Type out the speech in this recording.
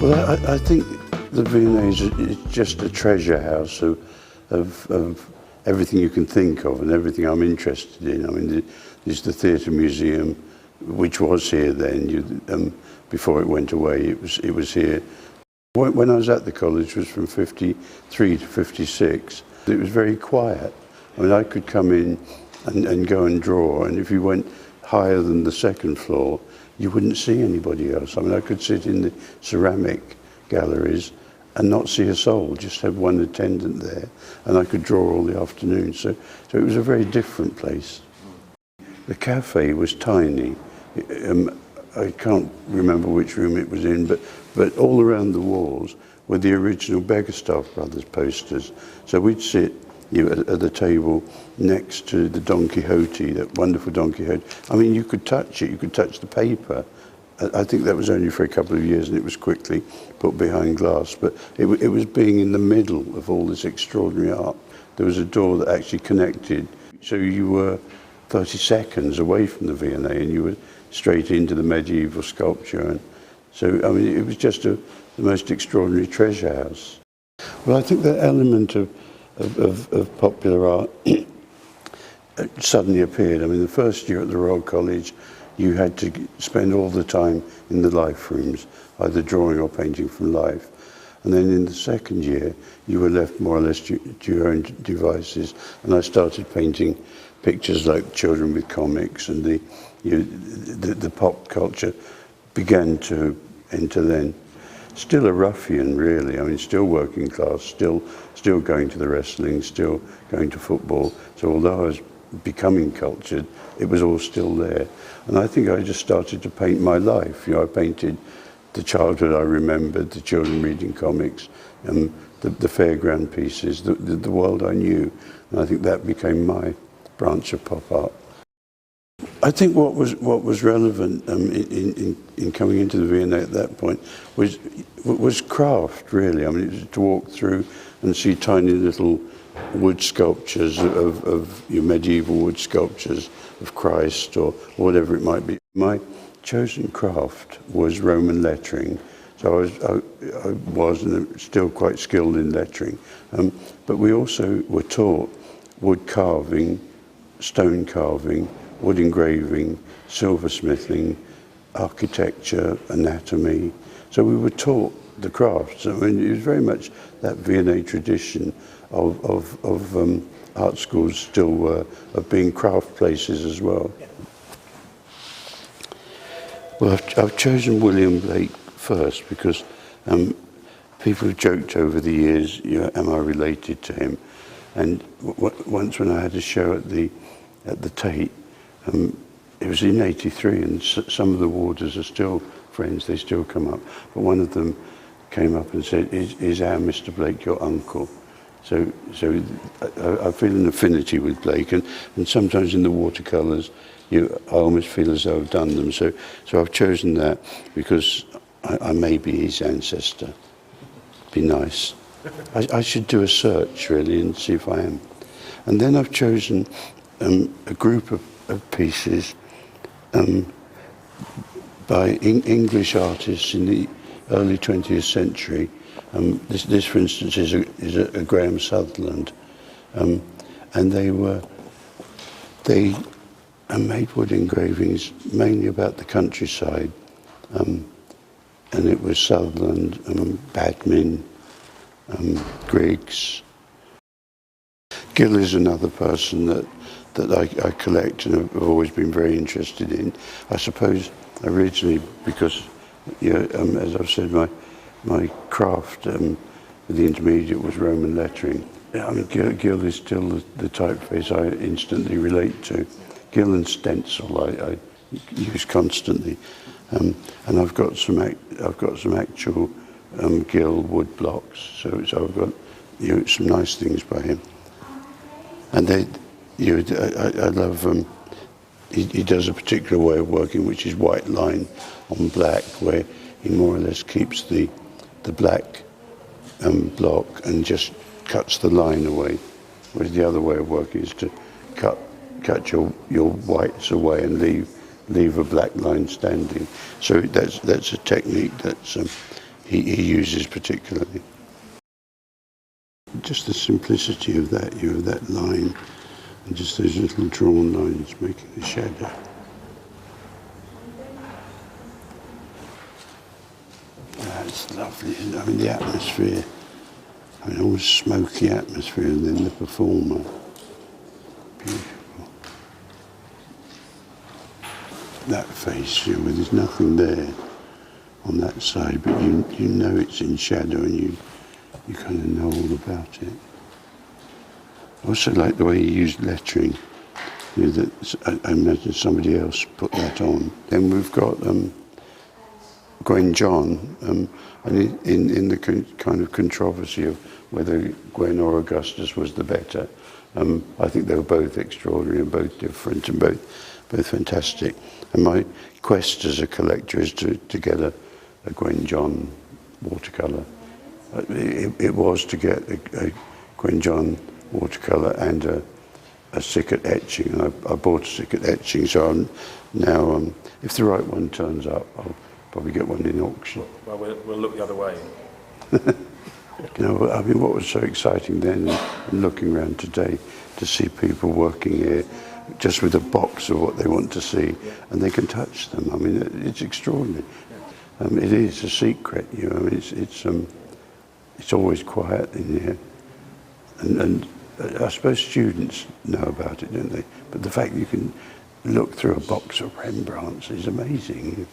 Well, I think the V&A is just a treasure house of everything you can think of and everything I'm interested in. I mean, there's the Theatre Museum, which was here then. Before it went away, it was here. When I was at the college, it was from 53 to 56. It was very quiet. I mean, I could come in and go and draw, and if you went higher than the second floor, you wouldn't see anybody else. I mean, I could sit in the ceramic galleries and not see a soul, just have one attendant there, and I could draw all the afternoon. So it was a very different place. The cafe was tiny. I can't remember which room it was in, but all around the walls were the original Beggarstaff Brothers posters. So we'd sit at the table next to the Don Quixote, that wonderful Don Quixote. I mean, you could touch it, you could touch the paper. I think that was only for a couple of years and it was quickly put behind glass, but it was being in the middle of all this extraordinary art. There was a door that actually connected, so you were 30 seconds away from the V&A and you were straight into the medieval sculpture. And so, I mean, it was just the most extraordinary treasure house. Well, I think that element of popular art suddenly appeared. I mean, the first year at the Royal College, you had to spend all the time in the life rooms, either drawing or painting from life. And then in the second year, you were left more or less to your own devices. And I started painting pictures like Children with Comics, and the pop culture began to enter then. Still a ruffian, really. I mean, still working class, still going to the wrestling, still going to football. So although I was becoming cultured, it was all still there. And I think I just started to paint my life. I painted the childhood I remembered, the children reading comics, and the fairground pieces, the world I knew. And I think that became my branch of pop art. I think what was relevant in coming into the V&A at that point was craft, really. I mean, it was to walk through and see tiny little wood sculptures of your medieval wood sculptures of Christ or whatever it might be. My chosen craft was Roman lettering, so I was and am still quite skilled in lettering. But we also were taught wood carving, stone carving, wood engraving, silversmithing, architecture, anatomy. So we were taught the crafts. I mean, it was very much that V&A tradition of art schools still were, of being craft places as well. Well, I've chosen William Blake first because people have joked over the years, am I related to him? And once when I had a show at the Tate, it was in '83, and some of the warders are still friends, they still come up. But one of them came up and said, is our Mr. Blake your uncle? So I feel an affinity with Blake, and sometimes in the watercolours, I almost feel as though I've done them. So I've chosen that because I may be his ancestor. Be nice. I should do a search, really, and see if I am. And then I've chosen a group of pieces by English artists in the early 20th century. This, for instance, is a Graham Sutherland, and they made wood engravings mainly about the countryside, and it was Sutherland, Badmin, Griggs. Gill is another person that I collect and have always been very interested in. I suppose originally because, as I've said, my craft with the intermediate was Roman lettering. I mean, Gill is still the typeface I instantly relate to. Gill and stencil I use constantly, and I've got some actual Gill wood blocks. So I've got some nice things by him, and I love. He does a particular way of working, which is white line on black, where he more or less keeps the black block and just cuts the line away. Whereas the other way of working is to cut your whites away and leave a black line standing. So that's a technique that's he uses particularly. Just the simplicity of that, that line, and just those little drawn lines making the shadow. That's lovely. I mean, the atmosphere, almost smoky atmosphere, and then the performer. Beautiful. That face, where there's nothing there on that side, but you know it's in shadow, and you kind of know all about it. I also like the way he used lettering. I imagine somebody else put that on. Then we've got Gwen John, and in the kind of controversy of whether Gwen or Augustus was the better. I think they were both extraordinary and both different and both fantastic. And my quest as a collector is to get a Gwen John watercolour. It was to get a Gwen John watercolour and a Sickert etching, and I bought a Sickert etching, so I'm now, if the right one turns up, I'll probably get one in auction. Well, we'll look the other way. What was so exciting then, and looking around today, to see people working here just with a box of what they want to see, and they can touch them. I mean, it's extraordinary. It is a secret, it's always quiet in here, and I suppose students know about it, don't they? But the fact you can look through a box of Rembrandts is amazing.